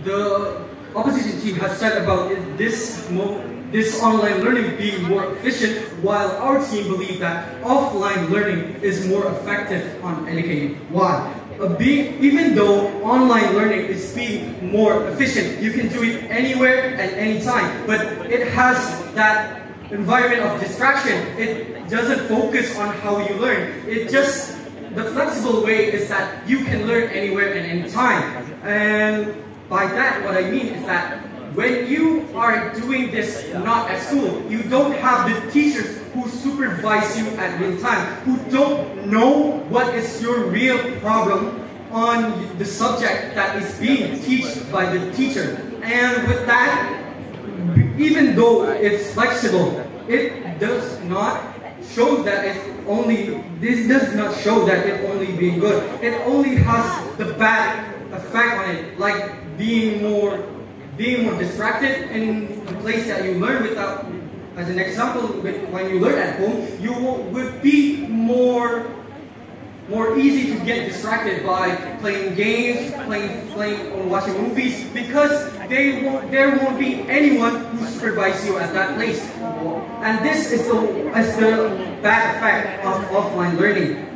the opposition team has said about this online learning being more efficient, while our team believe that offline learning is more effective on educating. Why? Even though online learning is being more efficient, you can do it anywhere at any time, but it has that environment of distraction. It doesn't focus on how you learn. The flexible way is that you can learn anywhere and any time. And by that, what I mean is that when you are doing this not at school, you don't have the teachers who supervise you at real time, who don't know what is your real problem on the subject that is being taught by the teacher. And with that, even though it's flexible, it does not show that it's only being good. It only has the bad effect on it, like being more distracted in the place that you learn without. As an example, when you learn at home, you would be more easy to get distracted by playing games, playing or watching movies, because there won't be anyone who supervises you at that place. And this is the bad effect of offline learning.